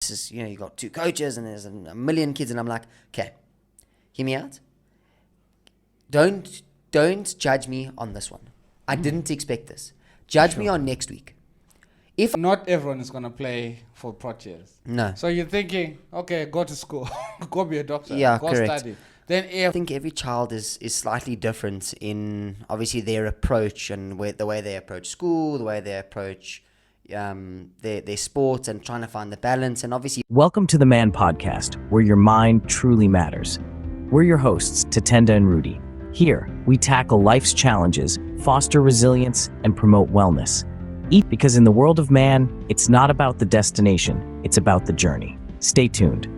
this is, you got 2 coaches and there's a million kids. And I'm like, okay, hear me out. Don't judge me on this one. I didn't expect this. Judge me on next week. If not everyone is going to play for Proteas. No. So you're thinking, okay, go to school, go be a doctor, go correct. Study. Then I think every child is slightly different in obviously their approach and the way they approach school, the way they approach their sports and trying to find the balance. And obviously, welcome to the M.A.N podcast, where your mind truly matters. We're your hosts, Tatenda and Rudy. Here, we tackle life's challenges, foster resilience, and promote wellness. Because in the world of M.A.N, it's not about the destination, it's about the journey. Stay tuned.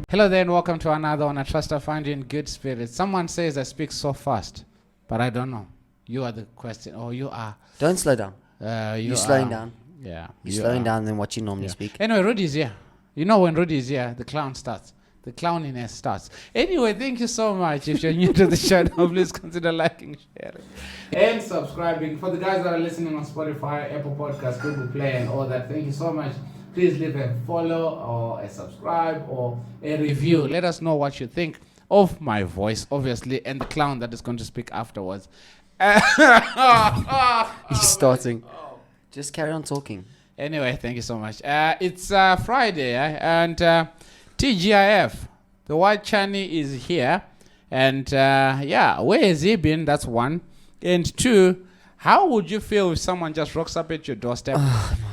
Hello there and welcome to another one. I trust I find you in good spirits. Someone says I speak so fast, but I don't know. You are the question, or you are. Don't slow down. You're slowing down. Yeah. You're slowing down than what you normally speak. Anyway, Rudy's here. You know when Rudy's here, the clown starts. The clowniness starts. Anyway, thank you so much. If you're new to the channel, please consider liking, sharing, and subscribing. For the guys that are listening on Spotify, Apple Podcasts, Google Play, and all that, thank you so much. Please leave a follow or a subscribe or a review. Let us know what you think of my voice, obviously, and the clown that is going to speak afterwards. He's starting. Just carry on talking. Anyway, thank you so much. It's Friday, and TGIF, the white Chani is here. And where has he been? That's one. And two, how would you feel if someone just rocks up at your doorstep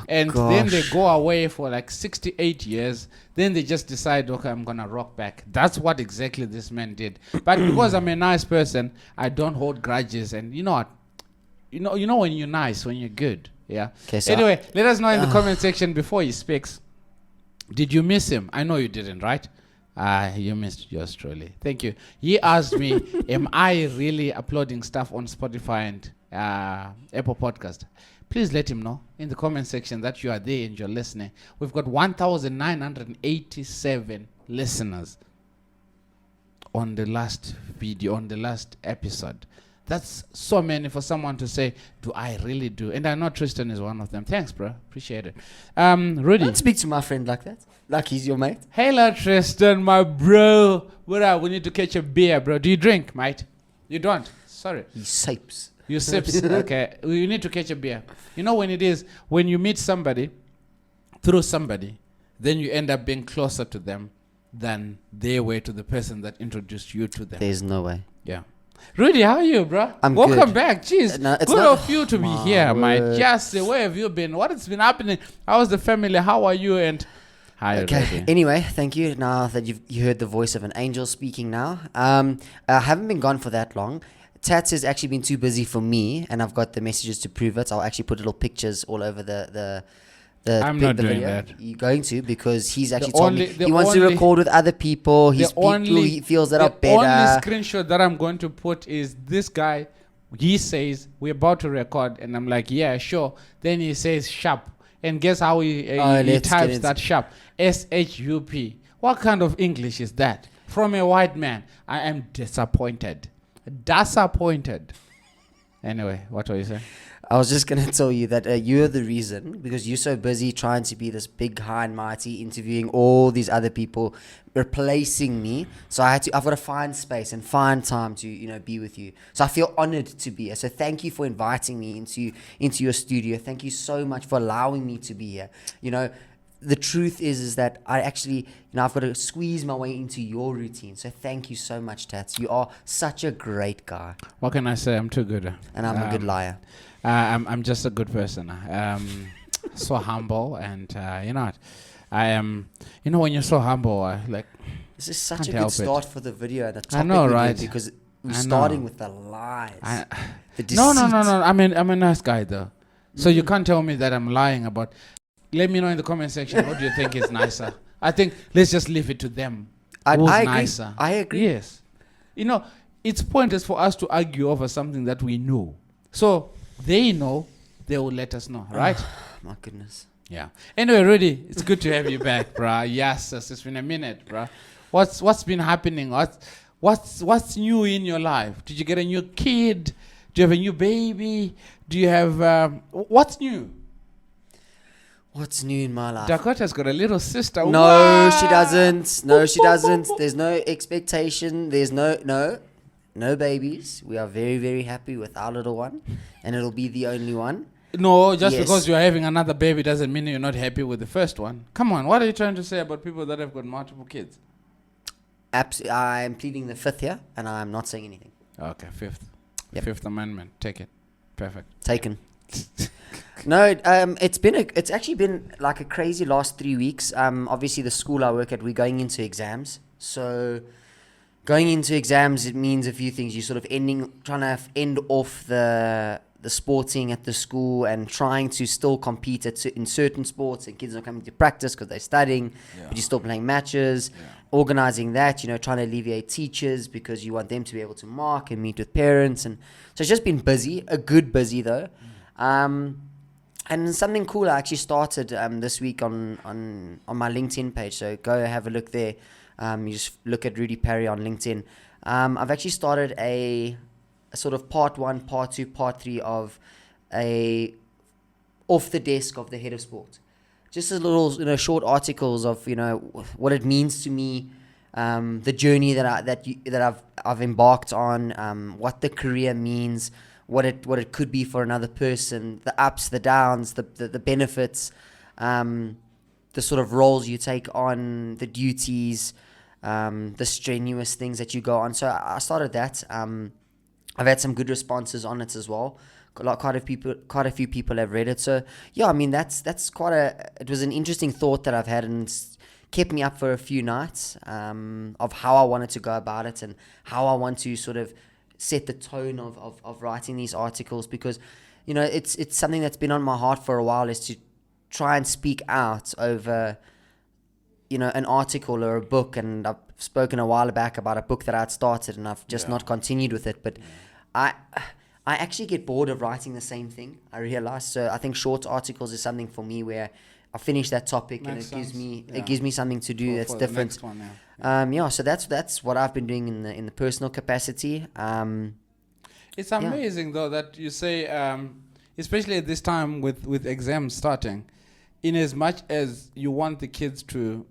and then they go away for like 68 years, then they just decide, okay, I'm going to rock back. That's what exactly this man did. But because I'm a nice person, I don't hold grudges. And you know what? You know when you're nice, when you're good. Yeah. Okay, so anyway, let us know in the comment section before he speaks. Did you miss him? I know you didn't, right? You missed yours truly. Thank you. He asked me, am I really uploading stuff on Spotify and Apple Podcast? Please let him know in the comment section that you are there and you're listening. We've got 1,987 listeners on the last video, on the last episode. That's so many for someone to say, do I really do? And I know Tristan is one of them. Thanks, bro. Appreciate it. Rudy. Don't speak to my friend like that. Like he's your mate. Hello, Tristan, my bro. What up? We need to catch a beer, bro. Do you drink, mate? You don't? Sorry. He sips. You sips. Okay. You need to catch a beer. You know when it is, when you meet somebody, through somebody, then you end up being closer to them than they were to the person that introduced you to them. There's no way. Yeah. Rudy, how are you, bro? Welcome back. Jeez, no, good of you to be here, mate. Just where have you been? What has been happening? How's the family? How are you? And hi, okay. Rudy. Anyway, thank you. Now that you heard the voice of an angel speaking now, I haven't been gone for that long. Tats has actually been too busy for me, and I've got the messages to prove it. I'll actually put little pictures all over the I'm not doing video. that. You're going to, because he's actually told me he wants to record with other people. He feels that are better. The only screenshot that I'm going to put is this guy. He says, we're about to record. And I'm like, yeah, sure. Then he says sharp. And guess how he types that sharp? S-H-U-P. What kind of English is that? From a white man. I am disappointed. Disappointed. Anyway, what were you saying? I was just going to tell you that you're the reason, because you're so busy trying to be this big, high and mighty, interviewing all these other people, replacing me. So I've got to find space and find time to, be with you. So I feel honored to be here. So thank you for inviting me into your studio. Thank you so much for allowing me to be here. The truth is that I actually, I've got to squeeze my way into your routine. So thank you so much, Tats. You are such a great guy. What can I say? I'm too good. And I'm a good liar. I'm just a good person. So humble, and you know what? I am. When you're so humble, this is such a good start for the video and the topic. I know, right? Because we're starting with the lies, the deceit. No. I'm a nice guy, though. So you can't tell me that I'm lying about. Let me know in the comment section what do you think is nicer. I think let's just leave it to them. I agree. Nicer? I agree. Yes. It's pointless for us to argue over something that we know. So they know, they will let us know, right? My goodness. Yeah. Anyway, Rudy, it's good to have you back, bruh. Yes, it's been a minute, bruh. What's been happening? What's new in your life? Did you get a new kid? Do you have a new baby? Do you have what's new? What's new in my life? Dakota's got a little sister. No, Wow. she doesn't. No, she doesn't. There's no expectation. There's no babies. We are very, very happy with our little one, and it'll be the only one. No, just Yes. because you're having another baby doesn't mean you're not happy with the first one. Come on, what are you trying to say about people that have got multiple kids? I'm pleading the fifth here, and I'm not saying anything. Okay, fifth. Yep. Fifth Amendment. Take it. Perfect. Taken. No, it's actually been like a crazy last 3 weeks. Obviously the school I work at, we're going into exams. So going into exams, it means a few things. You're sort of trying to end off the sporting at the school and trying to still compete in certain sports, and kids are coming to practice because they're studying, but you're still playing matches, organizing that, trying to alleviate teachers because you want them to be able to mark and meet with parents. And so it's just been busy, a good busy though. And something cool I actually started this week on my LinkedIn page, so go have a look there. You just look at Rudy Parry on LinkedIn. I've actually started a sort of part 1, part 2, part 3 of a off the desk of the head of sport. Just a little, short articles of, what it means to me, the journey that I've embarked on, what the career means, what it could be for another person, the ups, the downs, the benefits, the sort of roles you take on, the duties, the strenuous things that you go on. So I started that. I've had some good responses on it as well. Quite a few people have read it. So yeah, I mean that's it was an interesting thought that I've had, and it's kept me up for a few nights of how I wanted to go about it and how I want to sort of set the tone of writing these articles, because it's something that's been on my heart for a while, is to try and speak out over an article or a book. And I've spoken a while back about a book that I'd started and I've just not continued with it, but I actually get bored of writing the same thing, I realize. So I think short articles is something for me where I finish that topic and it gives me something to do that's different. The next one, so that's what I've been doing in the personal capacity. It's amazing though that you say, especially at this time with exams starting, in as much as you want the kids to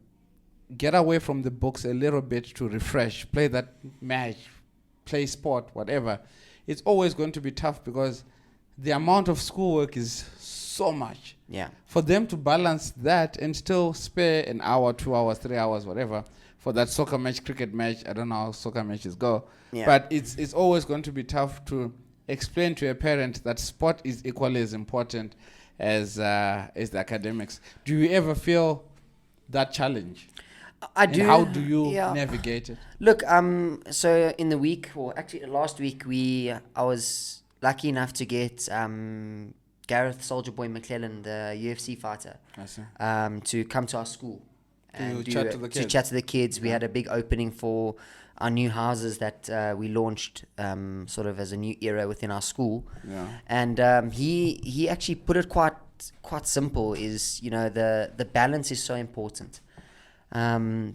get away from the books a little bit to refresh, play that match, play sport, whatever, it's always going to be tough because the amount of schoolwork is so much. Yeah. For them to balance that and still spare an hour, 2 hours, 3 hours, whatever, for that soccer match, cricket match, I don't know how soccer matches go, but it's always going to be tough to explain to a parent that sport is equally as important as the academics. Do you ever feel that challenge? I do. And how do you navigate it? Look, so in the week, or actually last week, I was lucky enough to get Gareth Soldier Boy McClellan, the UFC fighter, to come to our school and chat to the kids. We had a big opening for our new houses that we launched sort of as a new era within our school. Yeah. And he actually put it quite simple, is, the balance is so important.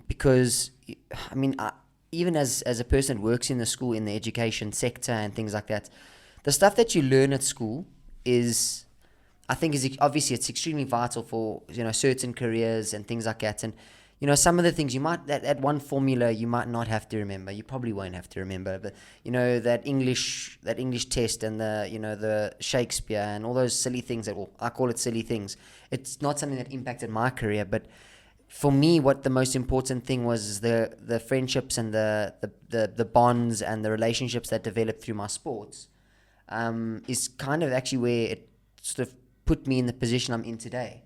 Because, I mean, even as a person that works in the school, in the education sector and things like that, the stuff that you learn at school is obviously it's extremely vital for, certain careers and things like that. And, some of the things you might, that one formula you might not have to remember. You probably won't have to remember, but, that English test and the Shakespeare and all those silly things I call it silly things. It's not something that impacted my career, but for me, what the most important thing was the friendships and the bonds and the relationships that developed through my sports, is kind of actually where it sort of put me in the position I'm in today.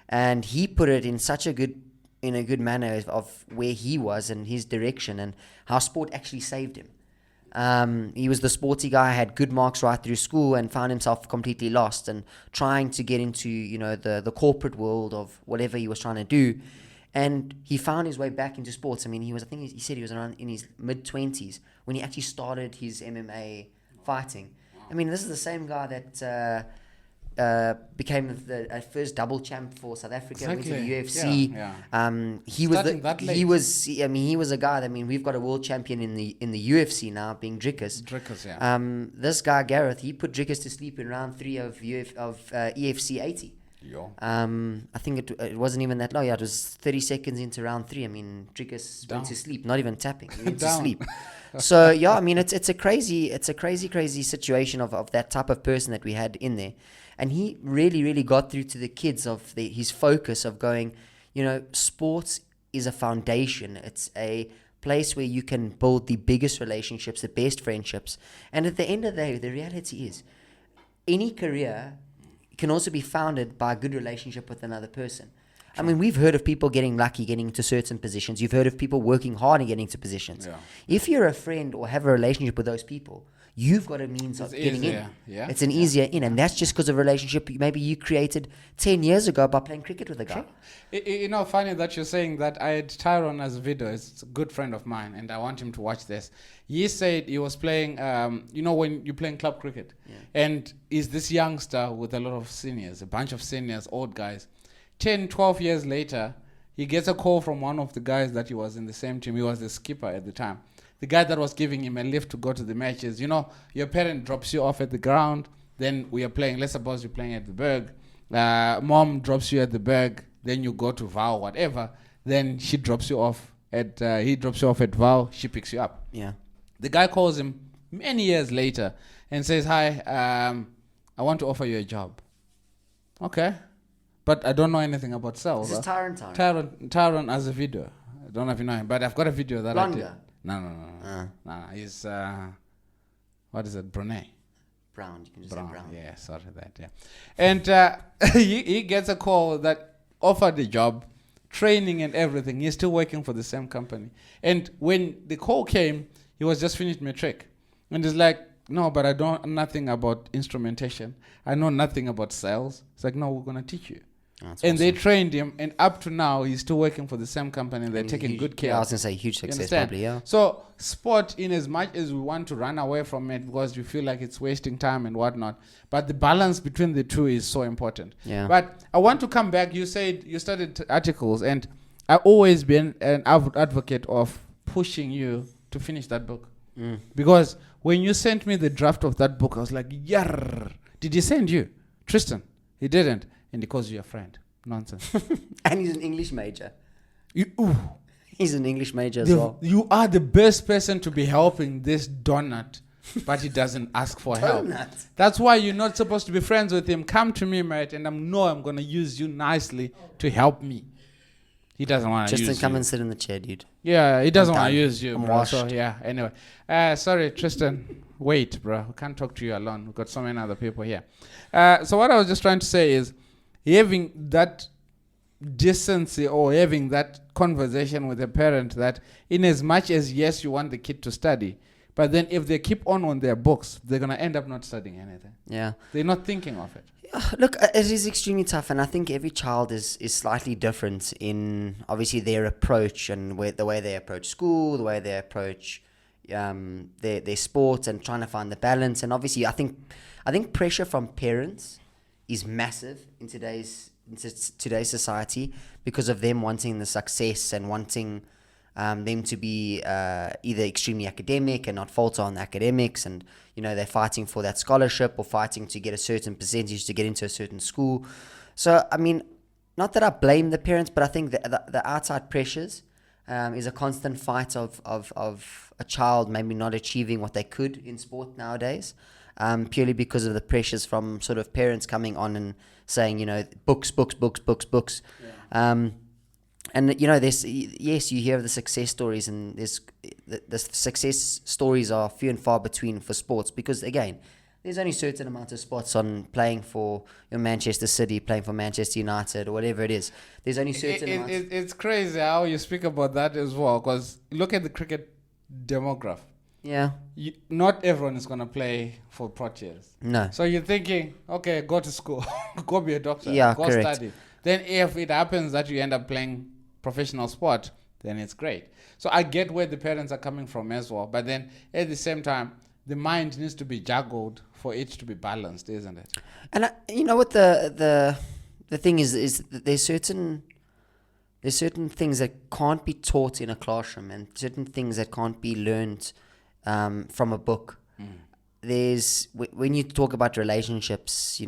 And he put it in such a good manner of where he was and his direction and how sport actually saved him. He was the sporty guy, had good marks right through school, and found himself completely lost and trying to get into the corporate world of whatever he was trying to do. And he found his way back into sports. I mean, he said he was around in his mid-20s when he actually started his MMA fighting. I mean, this is the same guy that became the first double champ for South Africa, went to the UFC. He was a guy that, we've got a world champion in the UFC now, being Drickus. Drickus, This guy Gareth, he put Drickus to sleep in round 3 of EFC 80. Yo. I think it wasn't even that long. Yeah, it was 30 seconds into round 3. I mean, Drickus went to sleep, not even tapping. He went to sleep. So yeah, I mean, it's a crazy situation of that type of person that we had in there, and he really got through to the kids of his focus of going, sports is a foundation. It's a place where you can build the biggest relationships, the best friendships, and at the end of the day, the reality is, any career can also be founded by a good relationship with another person. I mean, we've heard of people getting lucky, getting into certain positions. You've heard of people working hard and getting into positions. Yeah. If you're a friend or have a relationship with those people, you've got a means of getting in. Yeah. It's an easier in, and that's just because of a relationship maybe you created 10 years ago by playing cricket with a guy. Funny that you're saying that. I had Tyrone as a video. It's a good friend of mine, and I want him to watch this. He said he was playing, when you're playing club cricket, and he's this youngster with a lot of seniors, a bunch of seniors, old guys. 10, 12 years later, he gets a call from one of the guys that he was in the same team. He was the skipper at the time. The guy that was giving him a lift to go to the matches. Your parent drops you off at the ground. Then we are playing. Let's suppose you're playing at the Berg. Mom drops you at the Berg. Then you go to Val, whatever. Then she drops you off at. He drops you off at Val. She picks you up. Yeah. The guy calls him many years later and says, "Hi, I want to offer you a job." Okay. But I don't know anything about sales. This is Tyrone. Tyrone as a video. I don't know if you know him, but I've got a video that I did. Blonde. No. He's, what is it, Brunei? Brown. You can just say brown. Yeah, sorry that, yeah. And he gets a call that offered the job, training and everything. He's still working for the same company. And when the call came, he was just finished matric. And he's like, no, but I don't know nothing about instrumentation. I know nothing about sales. It's like, no, we're going to teach you. That's and awesome. they trained him, and up to now, he's still working for the same company. They're taking good care. Yeah, I was going to say huge success, probably, yeah. So, sport, in as much as we want to run away from it because we feel like it's wasting time and whatnot, but the balance between the two is so important. Yeah. But I want to come back. You said you studied articles, and I've always been an advocate of pushing you to finish that book. Because when you sent me the draft of that book, I was like, yarr. Did he send you? Tristan. He didn't. And he calls you a friend. Nonsense. And he's an English major. He's an English major as well. You are the best person to be helping this donut, but he doesn't ask for help. That's why you're not supposed to be friends with him. Come to me, mate, and I'm going to use you nicely to help me. He doesn't want to use you. Just come and sit in the chair, dude. Yeah, he doesn't want to use you, I'm bro. washed. So, yeah, anyway. Sorry, Tristan. Wait, bro. We can't talk to you alone. We've got so many other people here. So what I was just trying to say is having that decency or having that conversation with a parent that in as much as, yes, you want the kid to study, but then if they keep on their books, they're going to end up not studying anything. Yeah. They're not thinking of it. Look, it is extremely tough, and I think every child is slightly different in obviously their approach and the way they approach school, the way they approach their sport, and trying to find the balance. And obviously, I think pressure from parents is massive in today's society because of them wanting the success and wanting them to be either extremely academic and not falter on the academics, and they're fighting for that scholarship or fighting to get a certain percentage to get into a certain school. So I mean, not that I blame the parents, but I think the outside pressures is a constant fight of a child maybe not achieving what they could in sport nowadays, purely because of the pressures from sort of parents coming on and saying, books. Yeah. And there's, yes, you hear the success stories, and the success stories are few and far between for sports because, again, there's only a certain amount of spots on playing for Manchester City, playing for Manchester United, or whatever it is. There's only certain amount. It's crazy how you speak about that as well, because look at the cricket demographic. Yeah. Not everyone is going to play for Proteas. No. So you're thinking, okay, go to school, go be a doctor, go correct. study. Then if it happens that you end up playing professional sport, then it's great. So I get where the parents are coming from as well. But then at the same time, the mind needs to be juggled for it to be balanced, isn't it? And you know what the thing is that there's certain things that can't be taught in a classroom, and certain things that can't be learned from a book. when you talk about relationships,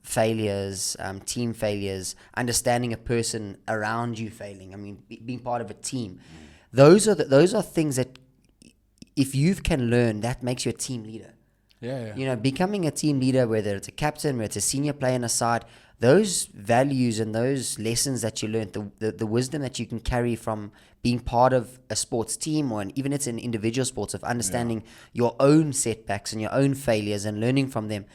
failures, team failures, understanding a person around you failing. I mean, being part of a team. Those are things that if you can learn, that makes you a team leader. Yeah. Becoming a team leader, whether it's a captain, whether it's a senior player on a side, those values and those lessons that you learned, the wisdom that you can carry from being part of a sports team, or even it's an individual sports, of understanding your own setbacks and your own failures and learning from them,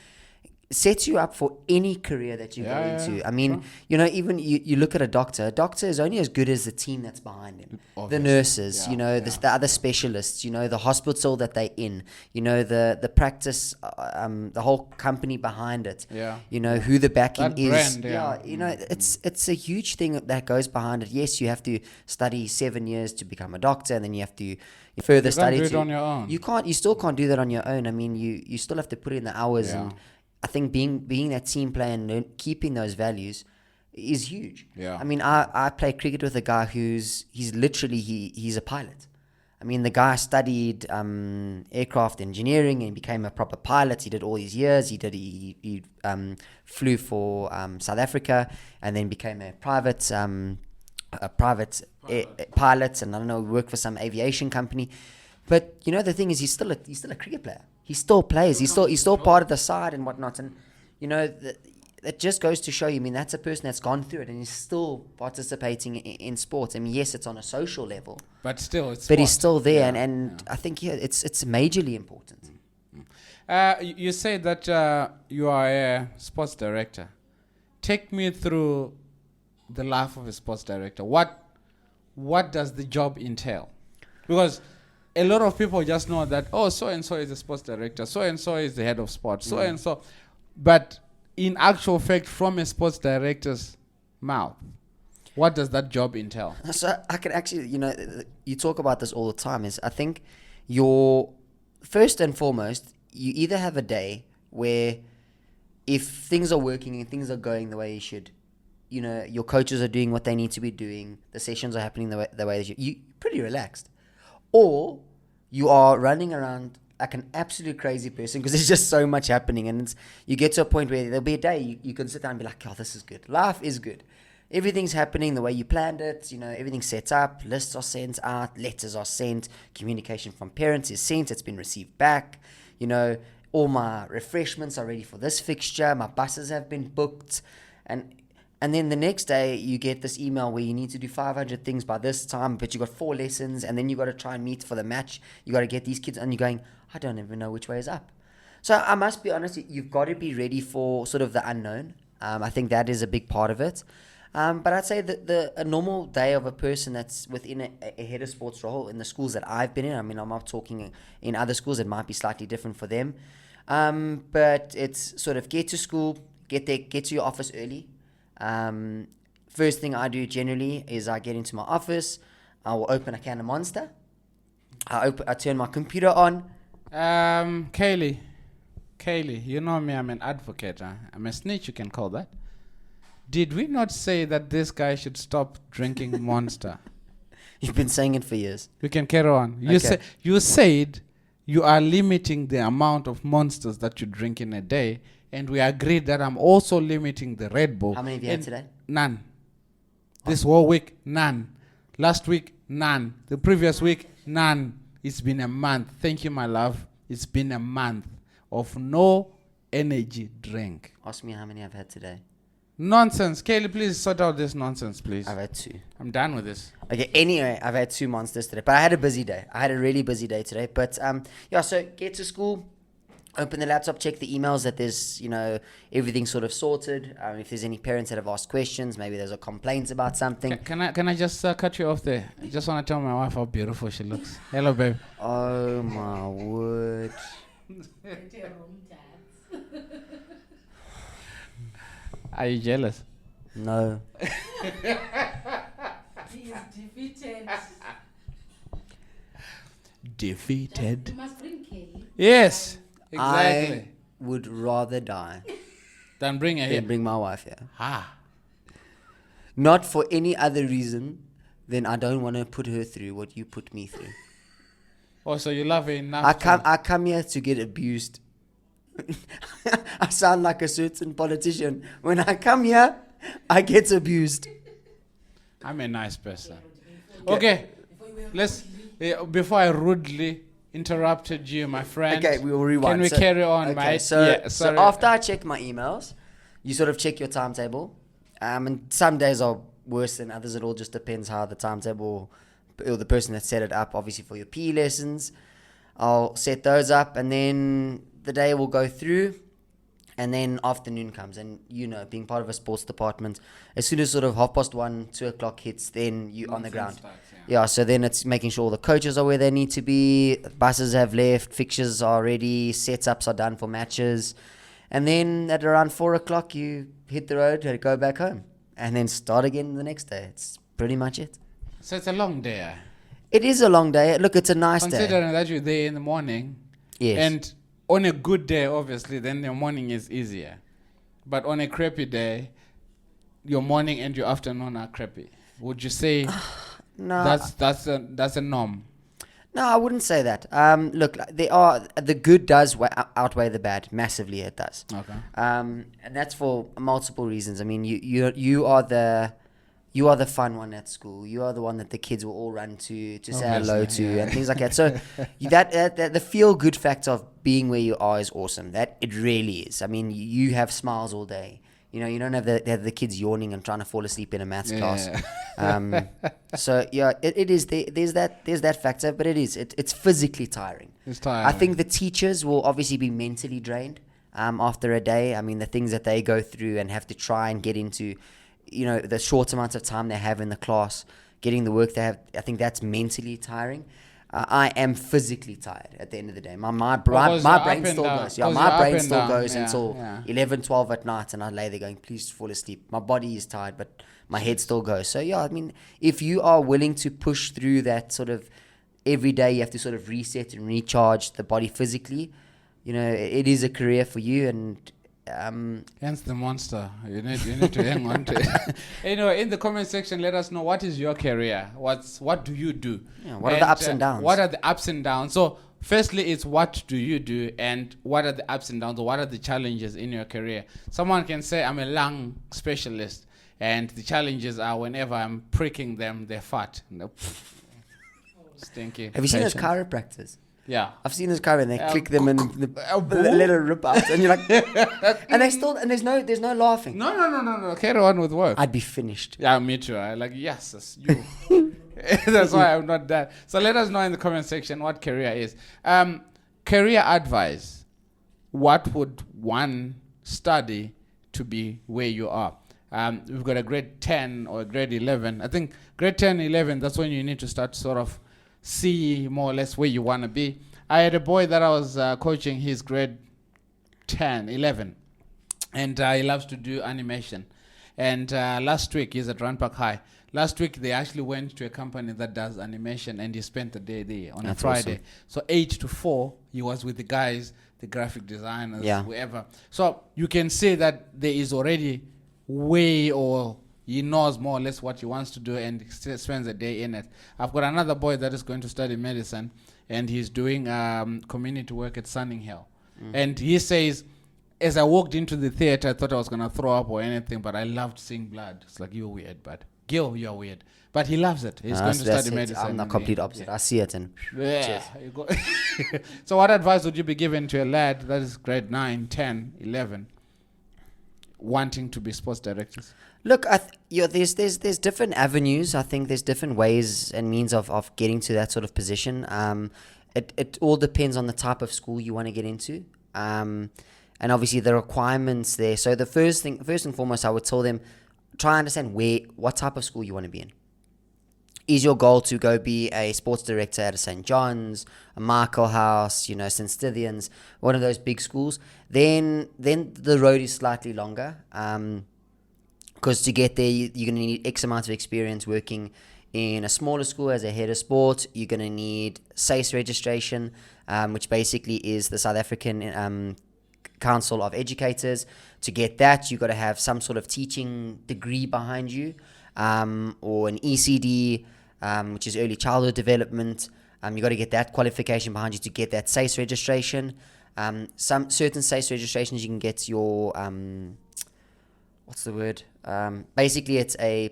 sets you up for any career that you go into. I mean, even you look at a doctor is only as good as the team that's behind him. Obviously. The nurses, the other specialists, the hospital that they're in, the practice, the whole company behind it, who the backing That is. brand, It's a huge thing that goes behind it. Yes, you have to study 7 years to become a doctor, and then you have to further study. You can't do it on your own. You still can't do that on your own. I mean, you still have to put in the hours and I think being that team player and keeping those values is huge. Yeah. I mean, I play cricket with a guy he's a pilot. I mean, the guy studied aircraft engineering and became a proper pilot. He did all these years. He flew for South Africa and then became a private pilot, and I don't know, worked for some aviation company. But the thing is, he's still a cricket player. He still plays. He's still part of the side and whatnot. And that just goes to show you. I mean, that's a person that's gone through it and is still participating in sports. I mean, yes, it's on a social level, but still, it's. But he's still there, and I think it's majorly important. You say that you are a sports director. Take me through the life of a sports director. What does the job entail? Because a lot of people just know that, so and so is a sports director, so and so is the head of sports, so and so. But in actual fact, from a sports director's mouth, what does that job entail? So I can actually, you talk about this all the time. Is I think your first and foremost, you either have a day where if things are working and things are going the way you should, your coaches are doing what they need to be doing, the sessions are happening the way that you're pretty relaxed. Or you are running around like an absolute crazy person because there's just so much happening, and you get to a point where there'll be a day you can sit down and be like, this is good. Life is good. Everything's happening the way you planned it. Everything's set up. Lists are sent out. Letters are sent. Communication from parents is sent. It's been received back. All my refreshments are ready for this fixture. My buses have been booked. And then the next day, you get this email where you need to do 500 things by this time, but you got 4 lessons, and then you got to try and meet for the match. You got to get these kids, and you're going, I don't even know which way is up. So I must be honest, you've got to be ready for sort of the unknown. I think that is a big part of it. But I'd say that a normal day of a person that's within a head of sports role in the schools that I've been in, I mean, I'm not talking in other schools, it might be slightly different for them. But it's sort of get to school, get to your office early. First thing I do generally is I get into my office. I will open a can of Monster. I turn my computer on. Kaylee, you know me, I'm an advocate. I'm a snitch, you can call that. Did we not say that this guy should stop drinking Monster? You've been saying it for years. We can carry on. You said you are limiting the amount of Monsters that you drink in a day. And we agreed that I'm also limiting the Red Bull. How many have you had today? None. This whole week, none. Last week, none. The previous week, none. It's been a month. Thank you, my love. It's been a month of no energy drink. Ask me how many I've had today. Nonsense. Kaylee, please sort out this nonsense, please. I've had 2. I'm done with this. Okay, anyway, I've had 2 Monsters today. But I had a busy day. I had a really busy day today. But, so get to school. Open the laptop, check the emails that there's, everything sort of sorted. If there's any parents that have asked questions, maybe there's a complaint about something. Can I just cut you off there? I just want to tell my wife how beautiful she looks. Hello, babe. Oh, my word. Are you jealous? No. He is defeated. Defeated. You must bring Kelly. Yes. Exactly. I would rather die Then bring her than here. bring my wife here. Ah. Not for any other reason than I don't want to put her through what you put me through. Oh, so you love her enough. I come here to get abused I sound like a certain politician. When I come here, I get abused. I'm a nice person. Okay, before I rudely interrupted you, my friend. Okay, we will rewind. Can we carry on, okay, mate? So sorry. after I check my emails, you sort of check your timetable. And some days are worse than others. It all just depends how the timetable or the person that set it up, obviously for your PE lessons. I'll set those up, and then the day will go through, and then afternoon comes. And being part of a sports department, as soon as sort of 1:30, 2 o'clock hits, then you're on the ground. Yeah, so then it's making sure all the coaches are where they need to be, buses have left, fixtures are ready, setups are done for matches. And then at around 4 o'clock, you hit the road and go back home. And then start again the next day. It's pretty much it. So it's a long day. It is a long day. Look, it's a nice day. Considering that you're there in the morning. Yes. And on a good day, obviously, then your morning is easier. But on a crappy day, your morning and your afternoon are crappy. Would you say No. that's a norm? No, I wouldn't say that. Look, the good does outweigh the bad massively. It does. Okay. And that's for multiple reasons. I mean, you are the fun one at school. You are the one that the kids will all run to say hello to and things like that. So that the feel good factor of being where you are is awesome. That it really is. I mean, you have smiles all day. You don't have the kids yawning and trying to fall asleep in a maths class. So yeah, it is. There's that factor, but it's physically tiring. It's tiring. I think the teachers will obviously be mentally drained after a day. I mean, the things that they go through and have to try and get into, the short amount of time they have in the class, getting the work they have. I think that's mentally tiring. I am physically tired at the end of the day. My brain still goes. Yeah, my brain still goes until 11, 12 at night, and I lay there going, please fall asleep. My body is tired, but my head still goes. So yeah, I mean, if you are willing to push through that sort of every day, you have to sort of reset and recharge the body physically. It is a career for you, and hence the monster. You need to hang on to it. Anyway, in the comment section, let us know what is your career. What do you do? What are the ups and downs? What are the ups and downs? So firstly, it's what do you do, and what are the ups and downs, or what are the challenges in your career? Someone can say, I'm a lung specialist, and the challenges are whenever I'm pricking them, they're fat. Nope. Stinky. Have you seen those patients. chiropractors? Yeah. I've seen those chiropractors, and they click them and let it rip out, and you're like, and there's no laughing. No. Carry on with work. I'd be finished. Yeah, me too. I like, yes, that's you. That's why I'm not that. So let us know in the comment section what career is. Career advice. What would one study to be where you are? We've got a grade 10 or a grade 11. I think grade 10, 11, that's when you need to start sort of see more or less where you want to be. I had a boy that I was coaching, his grade 10, 11. And he loves to do animation. And last week, he's at Randpark High. Last week, they actually went to a company that does animation, and he spent the day there on a Friday. Awesome. So 8 to 4, he was with the guys, the graphic designers, whoever. So you can say that there is already way, or he knows more or less what he wants to do and spends a day in it. I've got another boy that is going to study medicine, and he's doing community work at Sunninghill. And he says, as I walked into the theater, I thought I was going to throw up or anything, but I loved seeing blood. It's like, you're weird, bud. Gil, you're weird. But he loves it. He's going to study medicine. I'm the complete opposite. Yeah. I see it and cheers. So what advice would you be given to a lad that is grade 9, 10, 11, wanting to be sports directors? Look, there's different avenues. I think there's different ways and means of getting to that sort of position. It all depends on the type of school you want to get into. And obviously the requirements there. So the first and foremost, I would tell them, try and understand what type of school you want to be in. Is your goal to go be a sports director at a St. John's, a Michael House, St. Stithians, one of those big schools? Then the road is slightly longer. Because to get there, you're going to need X amount of experience working in a smaller school as a head of sport. You're going to need SACE registration, which basically is the South African Council of Educators. To get that, you've got to have some sort of teaching degree behind you, or an ECD, which is early childhood development. You've got to get that qualification behind you to get that SACE registration. Some certain SACE registrations you can get your what's the word? Basically, it's a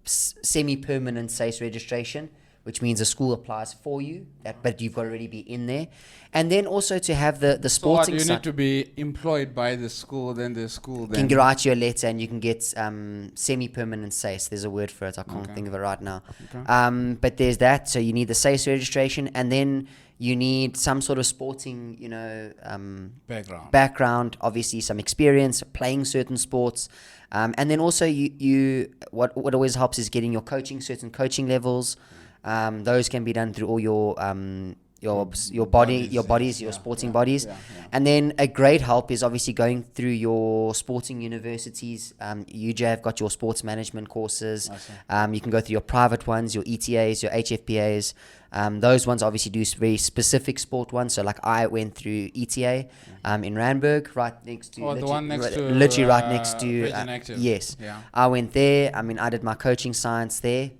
semi-permanent SACE registration, which means a school applies for you, but you've got to already be in there. And then also to have the sporting So side. you need to be employed by the school, then the school You can write you a letter and you can get semi-permanent SACE. There's a word for it. I can't think of it right now. Okay. But there's that. So you need the SACE registration, and then you need some sort of sporting, background. Obviously, some experience playing certain sports, and then also what always helps is getting your certain coaching levels. Those can be done through all your sporting bodies. And then a great help is obviously going through your sporting universities. UJ have got your sports management courses. You can go through your private ones, your ETAs, your HFPAs. Those ones obviously do very specific sport ones. So like I went through ETA in Randburg, right next to literally right next to Virgin Active. Yes. Yeah. I went there. I mean, I did my coaching science there.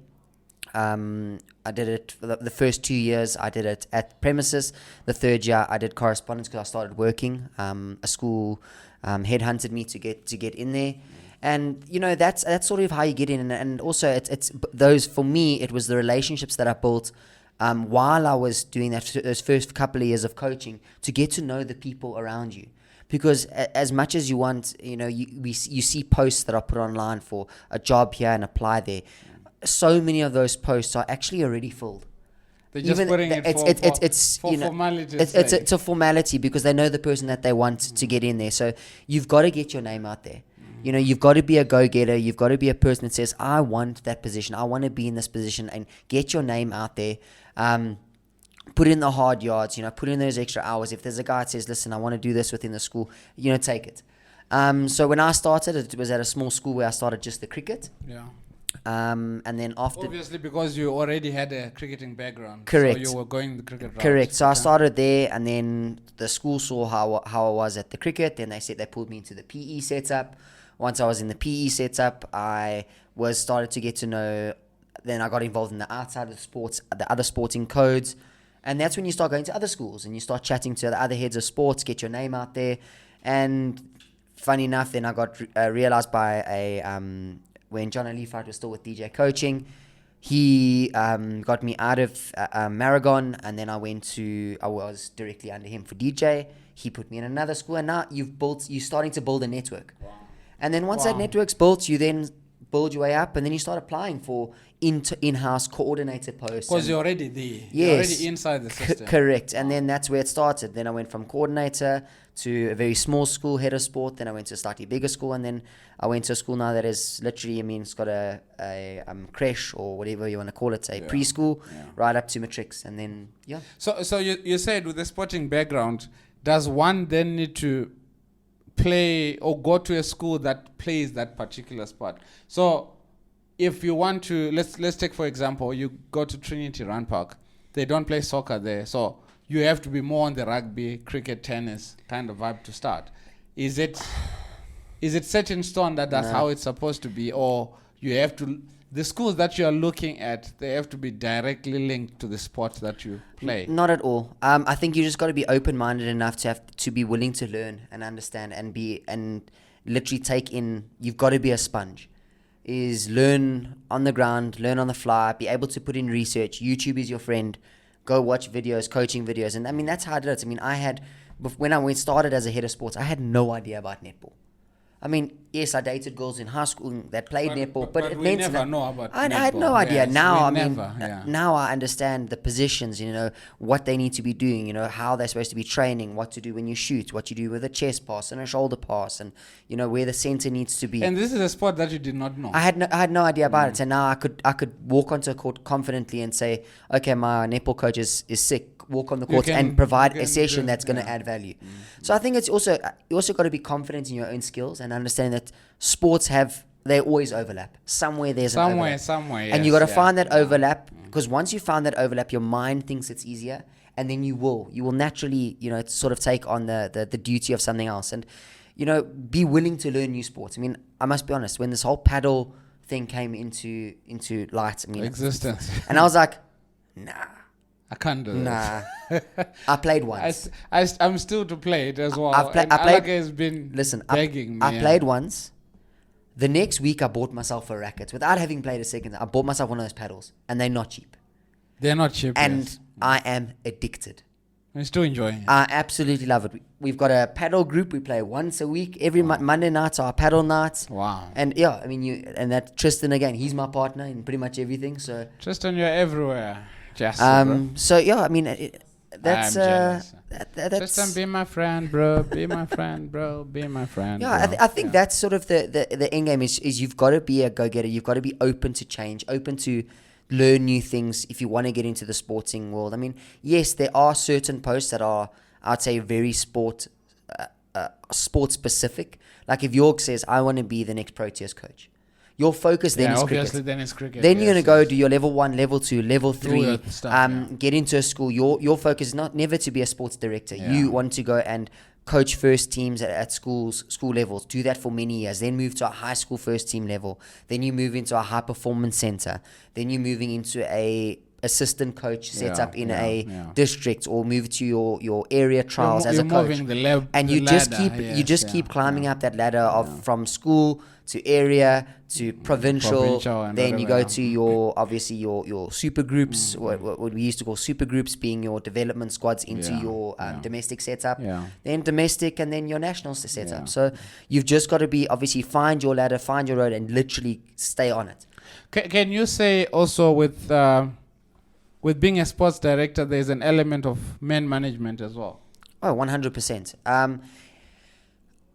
I did it for the first 2 years. I did it at premises. The third year, I did correspondence because I started working. A school headhunted me to get in there, and that's sort of how you get in. And also, it's those, for me, it was the relationships that I built while I was doing those first couple of years of coaching, to get to know the people around you. Because as much as you want, you see posts that are put online for a job here and apply there. So many of those posts are actually already filled. They're just putting it for formality. It's a formality because they know the person that they want to get in there. So you've got to get your name out there. You've got to be a go-getter. You've got to be a person that says, I want that position. I want to be in this position, and get your name out there. Put in the hard yards, put in those extra hours. If there's a guy that says, listen, I want to do this within the school, take it. So when I started, it was at a small school where I started just the cricket. Yeah. And then after, obviously because you already had a cricketing background, correct, so you were going the cricket route. Correct. So I started there, and then the school saw how I was at the cricket. Then they said they pulled me into the PE setup. Once I was in the PE setup, I started to get to know. Then I got involved in the outside of the sports, the other sporting codes, and that's when you start going to other schools and you start chatting to the other heads of sports, get your name out there. And funny enough, then I got realized by when John Alifat was still with DJ Coaching, he got me out of Maragon, and then I was directly under him for DJ. He put me in another school, and now you're starting to build a network. Wow. And then once that network's built, you then build your way up, and then you start applying for in-house coordinator posts. Because you're already there. Yes. You're already inside the system. Correct. And then that's where it started. Then I went from coordinator to a very small school, head of sport. Then I went to a slightly bigger school, and then I went to a school now that is literally, it's got a creche, or whatever you want to call it, a preschool, right up to matrics. And then, So you said with the sporting background, does one then need to play or go to a school that plays that particular sport? So if you want to, let's take for example, you go to Trinity Rand Park, they don't play soccer there, so you have to be more on the rugby, cricket, tennis kind of vibe to start. Is it set in stone that that's how it's supposed to be, or you have to, the schools that you are looking at, they have to be directly linked to the sport that you play? Not at all. I think you just got to be open-minded enough to be willing to learn and understand and literally take in. You've got to be a sponge. Is learn on the ground, learn on the fly, be able to put in research. YouTube is your friend. Go watch videos, coaching videos. And that's how I did it. When I started as a head of sports, I had no idea about netball. Yes, I dated girls in high school that played netball, but it we meant never know about I netball. had no idea. Yes, Now, now I understand the positions, what they need to be doing, how they're supposed to be training, what to do when you shoot, what you do with a chest pass and a shoulder pass, and, where the center needs to be. And this is a sport that you did not know. I had no idea about it. And now I could walk onto a court confidently and say, okay, my netball coach is sick. Walk on the court and provide a session that's going to add value. So I think it's also, you also got to be confident in your own skills and understand that sports they always overlap. Somewhere there's an overlap. Somewhere, and you got to find that overlap, because once you find that overlap, your mind thinks it's easier, and then you will naturally, sort of take on the duty of something else, and, be willing to learn new sports. I must be honest, when this whole paddle thing came into light, existence, and I was like, nah. I can't do that. Nah. I played once. I'm still to play it as well. I played. Alaka has been Listen, begging me. I played once. The next week, I bought myself a racket without having played a second. I bought myself one of those paddles, and they're not cheap. They're not cheap. And yes. I am addicted. I'm still enjoying it. I absolutely love it. We've got a paddle group. We play once a week. Every Monday nights are our paddle nights. Wow. And yeah, I mean, that Tristan again, he's my partner in pretty much everything. So Tristan, you're everywhere. Just so yeah, I mean, that's that's Tristan, be my friend, bro. Be my friend, bro. Be my friend. Yeah, bro. I think that's sort of the end game is you've got to be a go-getter. You've got to be open to change, open to learn new things if you want to get into the sporting world. I mean, yes, there are certain posts that are, I'd say, very sport specific. Like if York says, I want to be the next Proteas coach, your focus then is obviously cricket. then it's cricket. Then you're going to go do your level 1, level 2, level 3, stuff, get into a school. Your focus is never to be a sports director. Yeah. You want to go and coach first teams at school levels. Do that for many years. Then move to a high school first team level. Then you move into a high performance center. Then you're moving into a assistant coach set up in a district, or move to your area trials as a coach. And you just keep climbing up that ladder of from school to area to provincial. Then you go to your super groups, what we used to call super groups, being your development squads into your domestic setup. Then domestic, and then your national setup. So you've just got to be obviously find your ladder, find your road, and literally stay on it. Can you say also with being a sports director, there's an element of man management as well? Oh, 100%.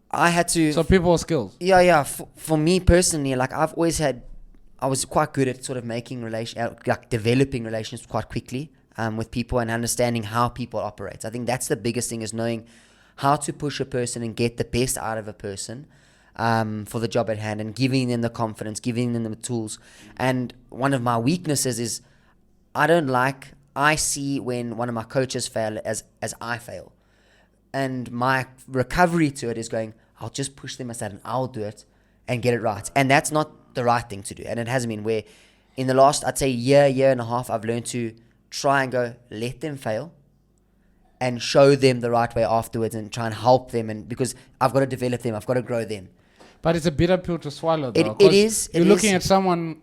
I had to... So people skills. Yeah. For me personally, like I was quite good at sort of making developing relations quite quickly with people and understanding how people operate. I think that's the biggest thing, is knowing how to push a person and get the best out of a person for the job at hand, and giving them the confidence, giving them the tools. And one of my weaknesses is I see when one of my coaches fail as I fail. And my recovery to it is going, I'll just push them aside and I'll do it and get it right. And that's not the right thing to do. And it hasn't been. Where in the last, I'd say year and a half, I've learned to try and go, let them fail and show them the right way afterwards, and try and help them. And because I've got to develop them, I've got to grow them. But it's a bitter pill to swallow, though. It is. You're looking at someone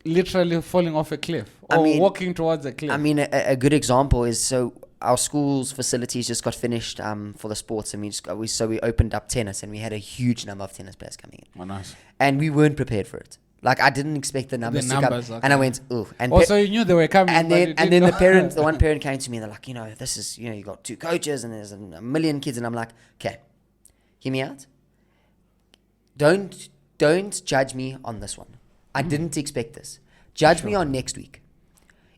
literally falling off a cliff or walking towards a cliff. I mean, a good example is, so our school's facilities just got finished for the sports, and we opened up tennis, and we had a huge number of tennis players coming in. Oh, nice. And we weren't prepared for it. Like, I didn't expect the numbers to come. Okay. And I went, ooh. And also, you knew they were coming. And then the one parent came to me, and they're like, this is, you got 2 coaches and there's a million kids. And I'm like, okay, hear me out. Don't judge me on this one. I didn't expect this. Judge me on next week.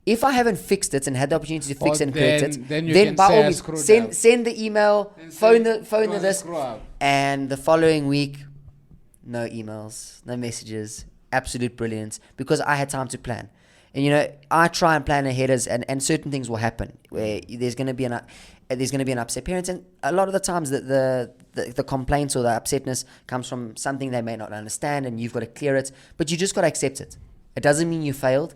If I haven't fixed it and had the opportunity to fix it and correct it, then by all means, send the email, phone the this. And the following week, no emails, no messages, absolute brilliance, because I had time to plan. And I try and plan ahead, and certain things will happen where there's going to be an upset parent, and a lot of the times the complaints or the upsetness comes from something they may not understand, and you've got to clear it, but you just got to accept it. It doesn't mean you failed.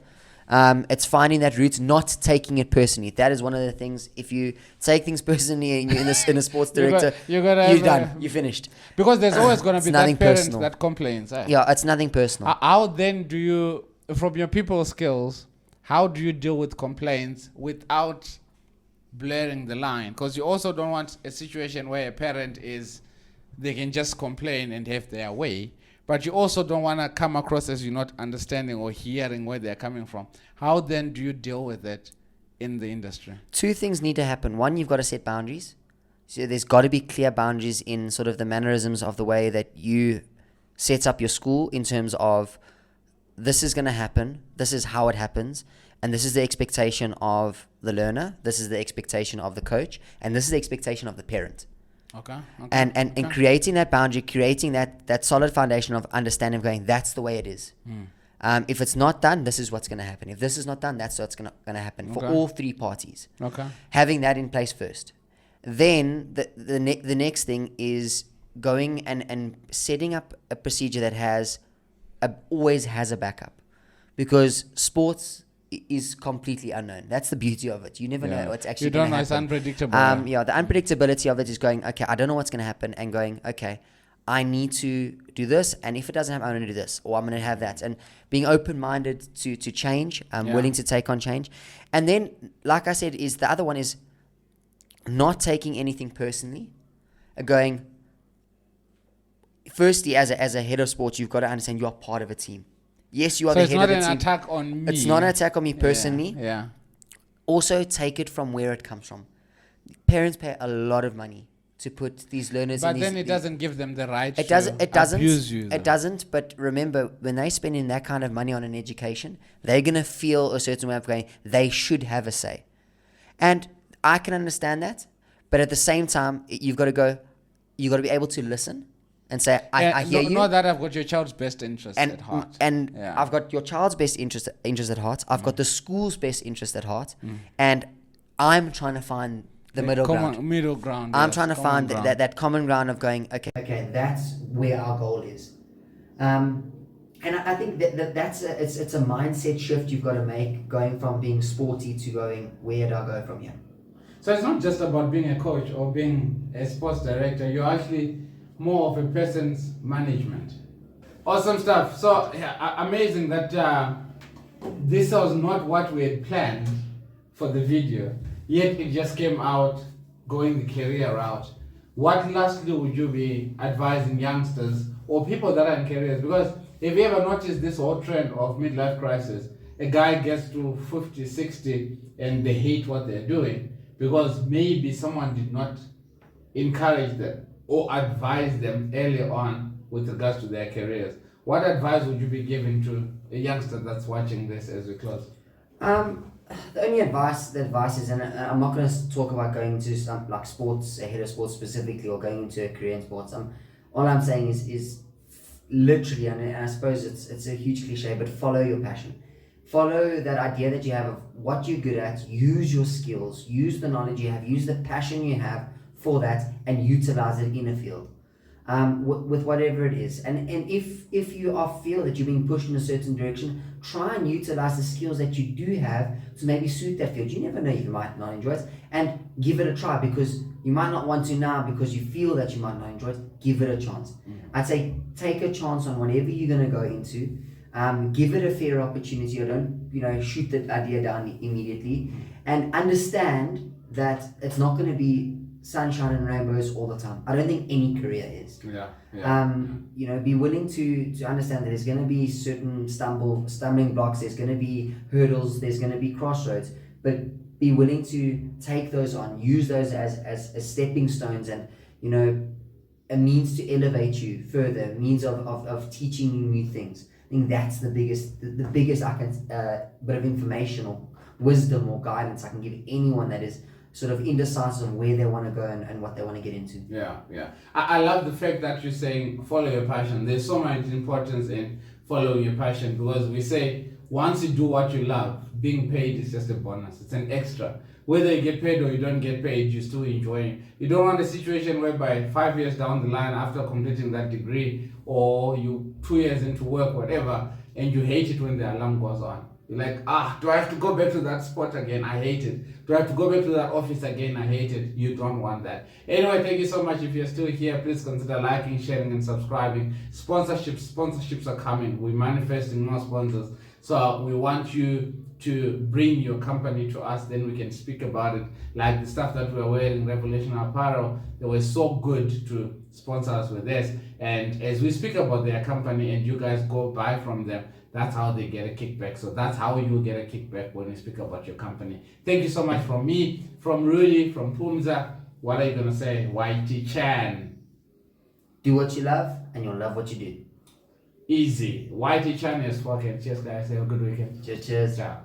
It's finding that route, not taking it personally. That is one of the things. If you take things personally and you're in a sports director, you're done. You're finished. Because there's always going to be that parent personal that complains. Yeah, it's nothing personal. How then do you, from your people skills, how do you deal with complaints without blurring the line? Because you also don't want a situation where a parent they can just complain and have their way. But you also don't want to come across as you're not understanding or hearing where they're coming from. How then do you deal with it in the industry? 2 things need to happen. One, you've got to set boundaries. So there's got to be clear boundaries in sort of the mannerisms of the way that you set up your school, in terms of, this is going to happen, this is how it happens, and this is the expectation of the learner, this is the expectation of the coach, and this is the expectation of the parent. Okay. And creating that boundary, creating that solid foundation of understanding, going, that's the way it is. If it's not done, this is what's going to happen. If this is not done, that's what's going to happen for all 3 parties. Okay. Having that in place first. Then the next thing is going and setting up a procedure that always has a backup, because sports is completely unknown. That's the beauty of it. You never know what's actually You don't going to know, it's happen. unpredictable. The unpredictability of it is going, okay, I don't know what's going to happen, and going, okay, I need to do this, and if it doesn't happen, I'm going to do this, or I'm going to have that, and being open-minded to change, willing to take on change. And then, like I said, is the other one is not taking anything personally, going, firstly, as a head of sports, you've got to understand you are part of a team. Yes, you are So the it's head not of the an team. attack on me. It's not an attack on me personally. Yeah. Also, take it from where it comes from. Parents pay a lot of money to put these learners in But these... then it doesn't give them the right It doesn't. abuse you. It doesn't. But remember, when they're spending that kind of money on an education, they're gonna feel a certain way of going. They should have a say, and I can understand that. But at the same time, you've got to go. You got to be able to listen and say, "I hear you." Know that I've got your child's best interest at heart. And Yeah. I've got your child's best interest at heart. I've got the school's best interest at heart, and I'm trying to find the middle ground. Middle ground. I'm yes, trying to common find ground. that common ground of going, okay, that's where our goal is. And I think that's it's a mindset shift you've got to make, going from being sporty to going, where do I go from here? So it's not just about being a coach or being a sports director. You're actually more of a person's management. Awesome stuff. So amazing that this was not what we had planned for the video, yet it just came out going the career route. What lastly would you be advising youngsters or people that are in careers? Because if you ever noticed this whole trend of midlife crisis, a guy gets to 50, 60 and they hate what they're doing because maybe someone did not encourage them or advise them early on with regards to their careers. What advice would you be giving to a youngster that's watching this as we close? The only advice is, and I'm not going to talk about going into some like sports, a head of sports specifically, or going into a career in sports. All I'm saying is literally, and I suppose it's a huge cliche, but follow your passion. Follow that idea that you have of what you're good at. Use your skills, use the knowledge you have, use the passion you have for that, and utilize it in a field. With whatever it is, and if you feel that you're being pushed in a certain direction, try and utilize the skills that you do have to maybe suit that field. You never know, you might not enjoy it, and give it a try, because you might not want to now because you feel that you might not enjoy it. Give it a chance. I'd say take a chance on whatever you're going to go into. Give it a fair opportunity, or don't shoot that idea down immediately, and understand that it's not going to be sunshine and rainbows all the time. I don't think any career is. Be willing to understand that there's going to be certain stumbling blocks, there's going to be hurdles, there's going to be crossroads, but be willing to take those on, use those as stepping stones, and a means to elevate you further, a means of teaching you new things. I think that's the biggest I can bit of information or wisdom or guidance I can give anyone that is sort of indecisive on where they want to go and what they want to get into. I love the fact that you're saying follow your passion. There's so much importance in following your passion, because we say once you do what you love, being paid is just a bonus. It's an extra. Whether you get paid or you don't get paid, you're still enjoying. You don't want a situation whereby 5 years down the line after completing that degree, or you 2 years into work, whatever, and you hate it when the alarm goes on. You're like, do I have to go back to that spot again? I hate it. Do I have to go back to that office again? I hate it. You don't want that. Anyway, thank you so much. If you're still here, please consider liking, sharing, and subscribing. Sponsorships are coming. We're manifesting more sponsors. So we want you to bring your company to us, then we can speak about it. Like the stuff that we're wearing, Revelation Apparel, they were so good to sponsor us with this. And as we speak about their company and you guys go buy from them, that's how they get a kickback. So that's how you get a kickback when we speak about your company. Thank you so much from me, from Rudy, from Pumza. What are you going to say? YT Chan. Do what you love, and you'll love what you do. Easy. YT Chan is fucking. Cheers, guys. Have a good weekend. Cheers. Ciao.